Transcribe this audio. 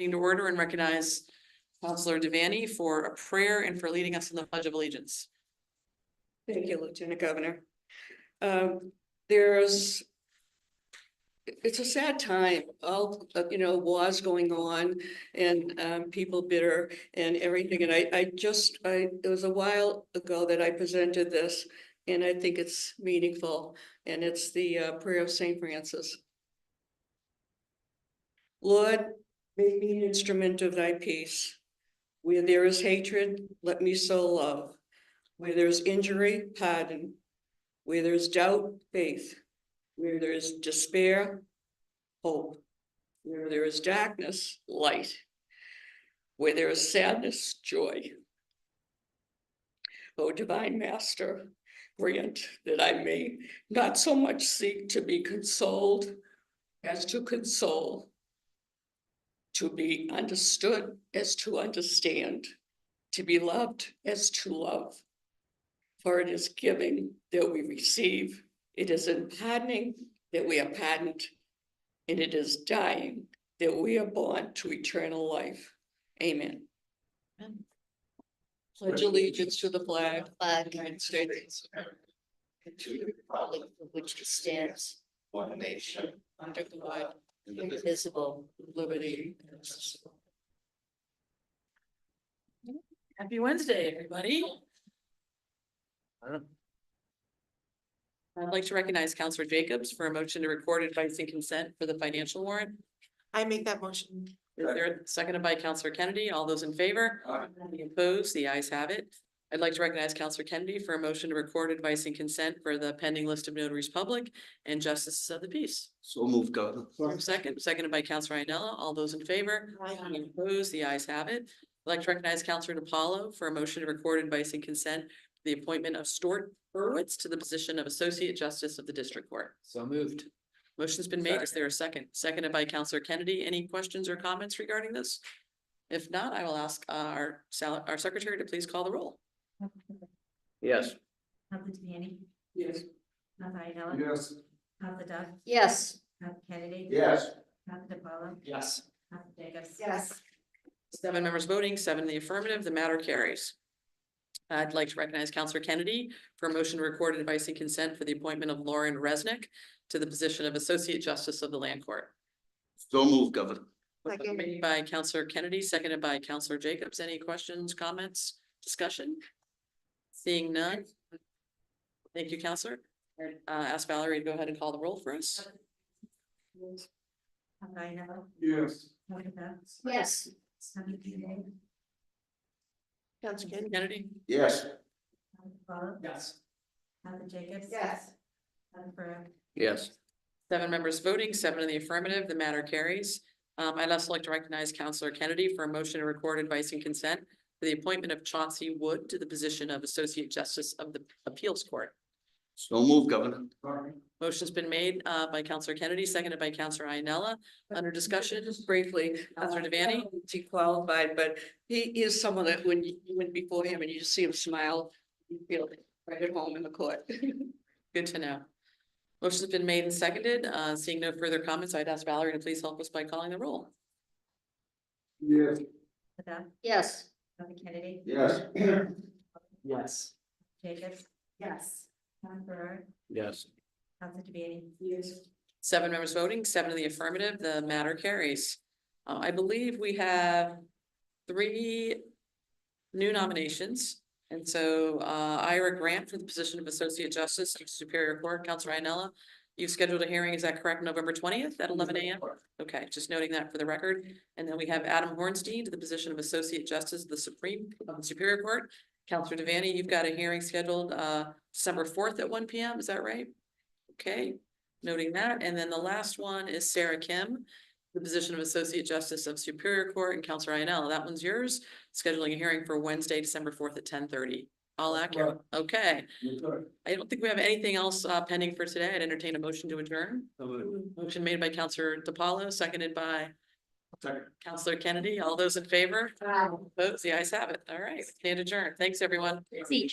To order and recognize Councilor Devaney for a prayer and for leading us in the Pledge of Allegiance. Thank you, Lieutenant Governor. It's a sad time, all, wars going on and people bitter and everything. And it was a while ago that I presented this, and I think it's meaningful, and it's the prayer of St. Francis. Lord, make me an instrument of thy peace. Where there is hatred, let me sow love. Where there's injury, pardon. Where there's doubt, faith. Where there is despair, hope. Where there is darkness, light. Where there is sadness, joy. O divine Master, grant that I may not so much seek to be consoled as to console, to be understood as to understand, to be loved as to love. For it is giving that we receive, it is in pardoning that we are pardoned, and it is dying that we are born to eternal life. Amen. Amen. Pledge allegiance to the flag of the United States and to the republic for which it stands, one nation, under God, indivisible, with liberty and justice. Happy Wednesday, everybody. I'd like to recognize Councilor Jacobs for a motion to record advice and consent for the financial warrant. I make that motion. Is there seconded by Councilor Kennedy? All those in favor? Any opposed? The ayes have it. I'd like to recognize Councilor Kennedy for a motion to record advice and consent for the pending list of notaries public and justices of the peace. So move, Governor. Seconded by Councilor Ainella. All those in favor? Any opposed? The ayes have it. I'd like to recognize Councilor DiPaolo for a motion to record advice and consent for the appointment of Stuart Hurowitz to the position of Associate Justice of the District Court. So moved. Motion's been made. Is there a second? Seconded by Councilor Kennedy. Any questions or comments regarding this? If not, I will ask our secretary to please call the roll. Yes. Councilor Devaney. Yes. Councilor Ainella. Yes. Councilor Doug. Yes. Councilor Kennedy. Yes. Councilor DiPaolo. Yes. Councilor Jacobs. Yes. 7 members voting, 7 in the affirmative, the matter carries. I'd like to recognize Councilor Kennedy for a motion to record advice and consent for the appointment of Lauren Reznick to the position of Associate Justice of the Land Court. So move, Governor. Second. Made by Councilor Kennedy, seconded by Councilor Jacobs. Any questions, comments, discussion? Seeing none. Thank you, Councilor. Ask Valerie to go ahead and call the roll for us. Councilor Ainella. Yes. Councilor Doug. Yes. Councilor Kennedy. Councilor Kennedy. Yes. Councilor DiPaolo. Yes. Councilor Jacobs. Yes. Councilor Burrow. Yes. 7 members voting, 7 in the affirmative, the matter carries. I'd also like to recognize Councilor Kennedy for a motion to record advice and consent for the appointment of Chauncey Wood to the position of Associate Justice of the Appeals Court. So move, Governor. Motion's been made by Councilor Kennedy, seconded by Councilor Ainella. Under discussion, Just briefly, Councilor Devaney. He qualified, but he is someone that when you went before him and you just see him smile, you feel right at home in the court. Good to know. Motion's been made and seconded. Seeing no further comments, I'd ask Valerie to please help us by calling the roll. Yes. Councilor Doug. Yes. Councilor Kennedy. Yes. Yes. Jacobs. Yes. Councilor Burrow. Yes. Councilor Devaney. Yes. 7 members voting, 7 in the affirmative, the matter carries. I believe we have 3 new nominations. And so Ira Grant for the position of Associate Justice of Superior Court. Councilor Ainella, you've scheduled a hearing, is that correct, November 20th at 11 a.m.? Okay, just noting that for the record. And then we have Adam Hornstein to the position of Associate Justice of the Superior Court. Councilor Devaney, you've got a hearing scheduled December 4th at 1 p.m. Is that right? Okay, noting that. And then the last one is Sarah Kim, the position of Associate Justice of Superior Court, and Councilor Ainella. That one's yours. Scheduling a hearing for Wednesday, December 4th at 10:30. All accurate. Okay. I don't think we have anything else pending for today. I'd entertain a motion to adjourn. Motion made by Councilor DiPaolo, seconded by Councilor Kennedy. All those in favor? Opposed? The ayes have it. All right, stand adjourned. Thanks, everyone. See.